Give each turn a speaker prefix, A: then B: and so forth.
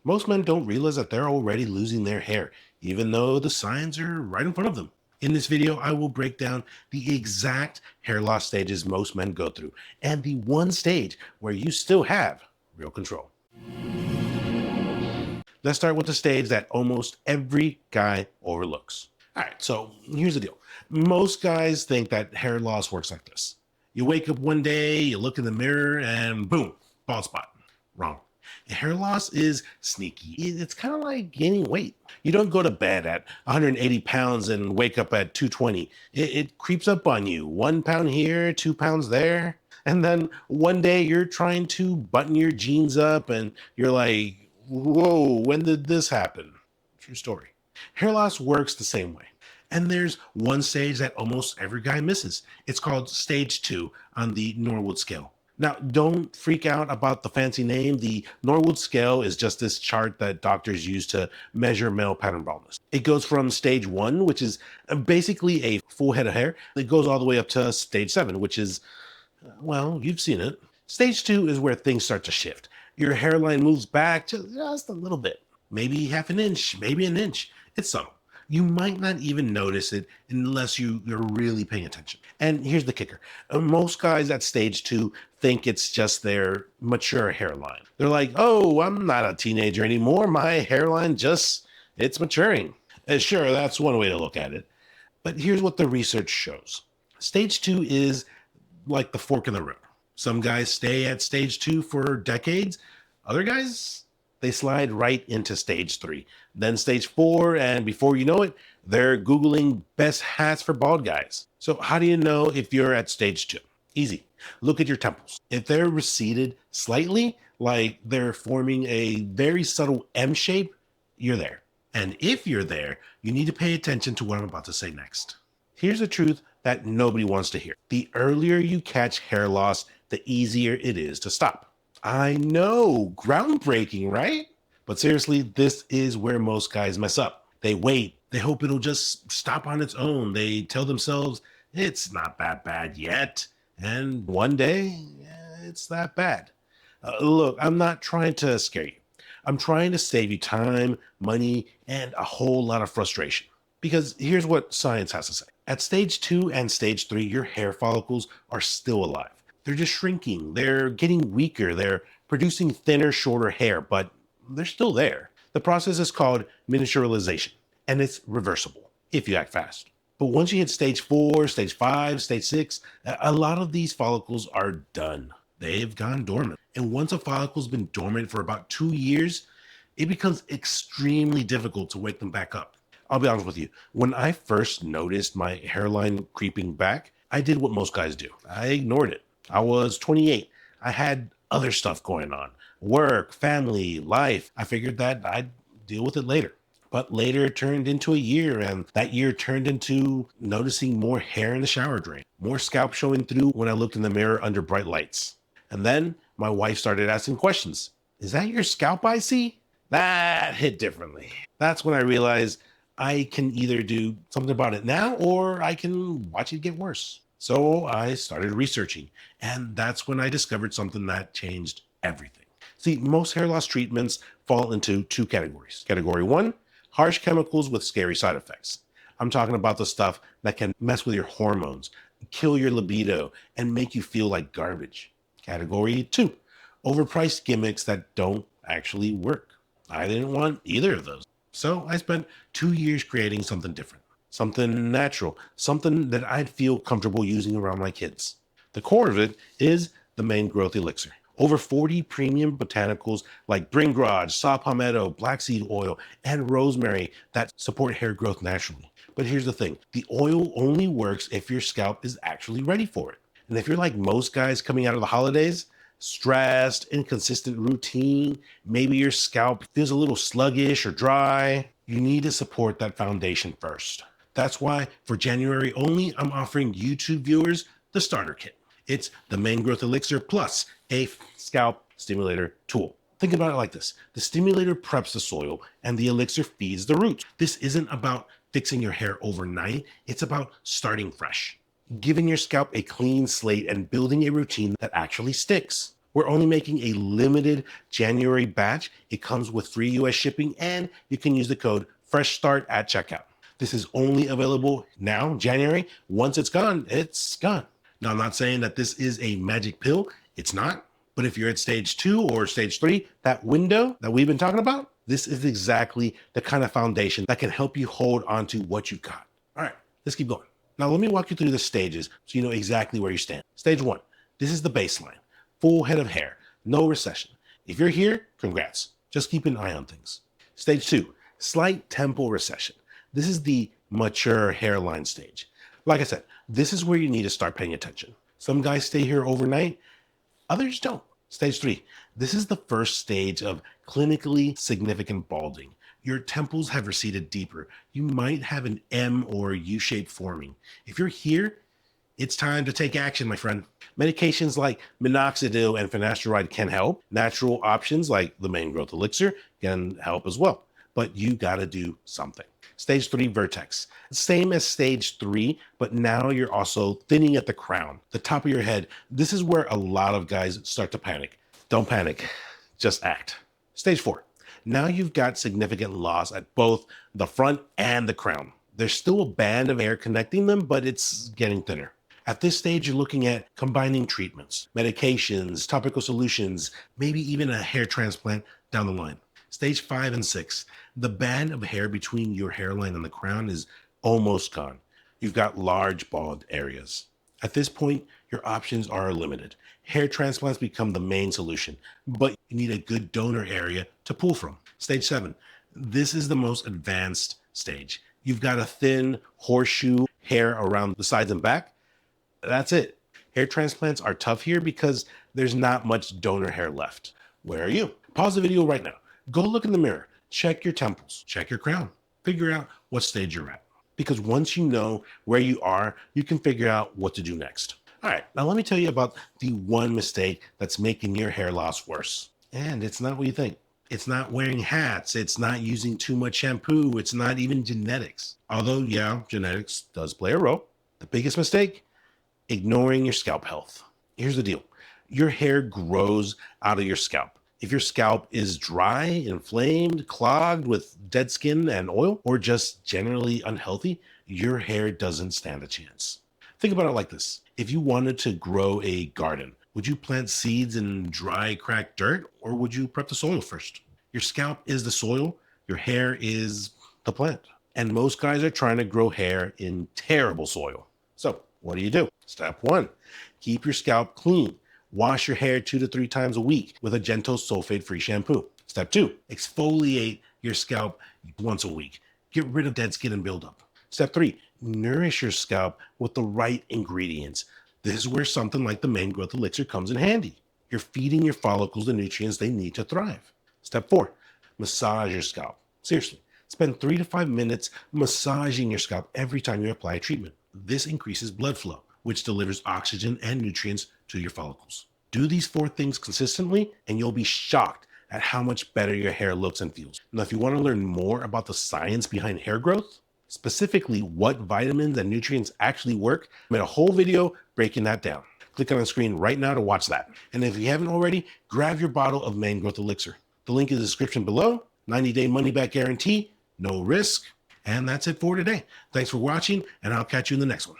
A: Most men don't realize that they're already losing their hair, even though the signs are right in front of them. In this video, I will break down the exact hair loss stages most men go through, and the one stage where you still have real control. Let's start with the stage that almost every guy overlooks. All right, so here's the deal. Most guys think that hair loss works like this. You wake up one day, you look in the mirror, and boom, bald spot. Wrong. Hair loss is sneaky. It's kind of like gaining weight. You don't go to bed at 180 pounds and wake up at 220. It creeps up on you. 1 pound here, 2 pounds there. And then one day you're trying to button your jeans up and you're like, whoa, when did this happen? True story. Hair loss works the same way. And there's one stage that almost every guy misses. It's called stage 2 on the Norwood Scale. Now, don't freak out about the fancy name. The Norwood Scale is just this chart that doctors use to measure male pattern baldness. It goes from stage 1, which is basically a full head of hair. It goes all the way up to stage 7, which is, well, you've seen it. Stage 2 is where things start to shift. Your hairline moves back just a little bit, maybe half an inch, maybe an inch. It's subtle. You might not even notice it unless you're really paying attention. And here's the kicker. Most guys at stage 2 think it's just their mature hairline. They're like, oh, I'm not a teenager anymore. My hairline it's maturing. Sure, that's one way to look at it. But here's what the research shows. Stage 2 is like the fork in the road. Some guys stay at stage 2 for decades. Other guys, they slide right into stage 3, then stage 4, and before you know it, they're Googling best hats for bald guys. So how do you know if you're at stage 2? Easy. Look at your temples. If they're receded slightly, like they're forming a very subtle M shape, you're there. And if you're there, you need to pay attention to what I'm about to say next. Here's the truth that nobody wants to hear. The earlier you catch hair loss, the easier it is to stop. I know, groundbreaking, right? But seriously, this is where most guys mess up. They wait. They hope it'll just stop on its own. They tell themselves, it's not that bad yet. And one day, it's that bad. Look, I'm not trying to scare you. I'm trying to save you time, money, and a whole lot of frustration. Because here's what science has to say. At stage 2 and stage 3, your hair follicles are still alive. They're just shrinking. They're getting weaker. They're producing thinner, shorter hair, but they're still there. The process is called miniaturization, and it's reversible if you act fast. But once you hit stage 4, stage 5, stage 6, a lot of these follicles are done. They've gone dormant. And once a follicle's been dormant for about 2 years, it becomes extremely difficult to wake them back up. I'll be honest with you. When I first noticed my hairline creeping back, I did what most guys do. I ignored it. I was 28. I had other stuff going on. Work, family, life. I figured that I'd deal with it later. But later turned into a year, and that year turned into noticing more hair in the shower drain, more scalp showing through when I looked in the mirror under bright lights. And then my wife started asking questions. Is that your scalp I see? That hit differently. That's when I realized I can either do something about it now or I can watch it get worse. So I started researching, and that's when I discovered something that changed everything. See, most hair loss treatments fall into 2 categories. Category 1, harsh chemicals with scary side effects. I'm talking about the stuff that can mess with your hormones, kill your libido, and make you feel like garbage. Category 2, overpriced gimmicks that don't actually work. I didn't want either of those. So I spent 2 years creating something different. Something natural, something that I'd feel comfortable using around my kids. The core of it is the main growth elixir. Over 40 premium botanicals like Bring Garage, saw palmetto, black seed oil, and rosemary that support hair growth naturally. But here's the thing. The oil only works if your scalp is actually ready for it. And if you're like most guys coming out of the holidays, stressed, inconsistent routine, maybe your scalp feels a little sluggish or dry, you need to support that foundation first. That's why for January only, I'm offering YouTube viewers the starter kit. It's the main growth elixir plus a scalp stimulator tool. Think about it like this. The stimulator preps the soil and the elixir feeds the roots. This isn't about fixing your hair overnight. It's about starting fresh, giving your scalp a clean slate and building a routine that actually sticks. We're only making a limited January batch. It comes with free US shipping, and you can use the code FRESHSTART at checkout. This is only available now, January. Once it's gone, it's gone. Now, I'm not saying that this is a magic pill. It's not. But if you're at stage 2 or stage 3, that window that we've been talking about, this is exactly the kind of foundation that can help you hold on to what you've got. All right, let's keep going. Now, let me walk you through the stages so you know exactly where you stand. Stage 1, this is the baseline. Full head of hair, no recession. If you're here, congrats. Just keep an eye on things. Stage 2, slight temporal recession. This is the mature hairline stage. Like I said, this is where you need to start paying attention. Some guys stay here overnight, others don't. Stage 3, this is the first stage of clinically significant balding. Your temples have receded deeper. You might have an M or U shape forming. If you're here, it's time to take action, my friend. Medications like minoxidil and finasteride can help. Natural options like the main growth elixir can help as well. But you gotta do something. Stage 3, vertex. Same as stage 3, but now you're also thinning at the crown, the top of your head. This is where a lot of guys start to panic. Don't panic, just act. Stage 4. Now you've got significant loss at both the front and the crown. There's still a band of hair connecting them, but it's getting thinner. At this stage, you're looking at combining treatments, medications, topical solutions, maybe even a hair transplant down the line. Stage 5 and 6, the band of hair between your hairline and the crown is almost gone. You've got large bald areas. At this point, your options are limited. Hair transplants become the main solution, but you need a good donor area to pull from. Stage 7, this is the most advanced stage. You've got a thin horseshoe hair around the sides and back. That's it. Hair transplants are tough here because there's not much donor hair left. Where are you? Pause the video right now. Go look in the mirror, check your temples, check your crown, figure out what stage you're at. Because once you know where you are, you can figure out what to do next. All right, now let me tell you about the one mistake that's making your hair loss worse. And it's not what you think. It's not wearing hats. It's not using too much shampoo. It's not even genetics. Although, yeah, genetics does play a role. The biggest mistake? Ignoring your scalp health. Here's the deal. Your hair grows out of your scalp. If your scalp is dry, inflamed, clogged with dead skin and oil, or just generally unhealthy, your hair doesn't stand a chance. Think about it like this. If you wanted to grow a garden, would you plant seeds in dry, cracked dirt, or would you prep the soil first? Your scalp is the soil, your hair is the plant. And most guys are trying to grow hair in terrible soil. So what do? Step 1, keep your scalp clean. Wash your hair 2 to 3 times a week with a gentle sulfate-free shampoo. Step 2, exfoliate your scalp once a week. Get rid of dead skin and buildup. Step 3, nourish your scalp with the right ingredients. This is where something like the main growth elixir comes in handy. You're feeding your follicles the nutrients they need to thrive. Step 4, massage your scalp. Seriously, spend 3 to 5 minutes massaging your scalp every time you apply a treatment. This increases blood flow, which delivers oxygen and nutrients to your follicles. Do these 4 things consistently, and you'll be shocked at how much better your hair looks and feels. Now, if you want to learn more about the science behind hair growth, specifically what vitamins and nutrients actually work, I made a whole video breaking that down. Click on the screen right now to watch that. And if you haven't already, grab your bottle of main growth elixir. The link in the description below. 90-day money-back guarantee, no risk. And that's it for today. Thanks for watching, and I'll catch you in the next one.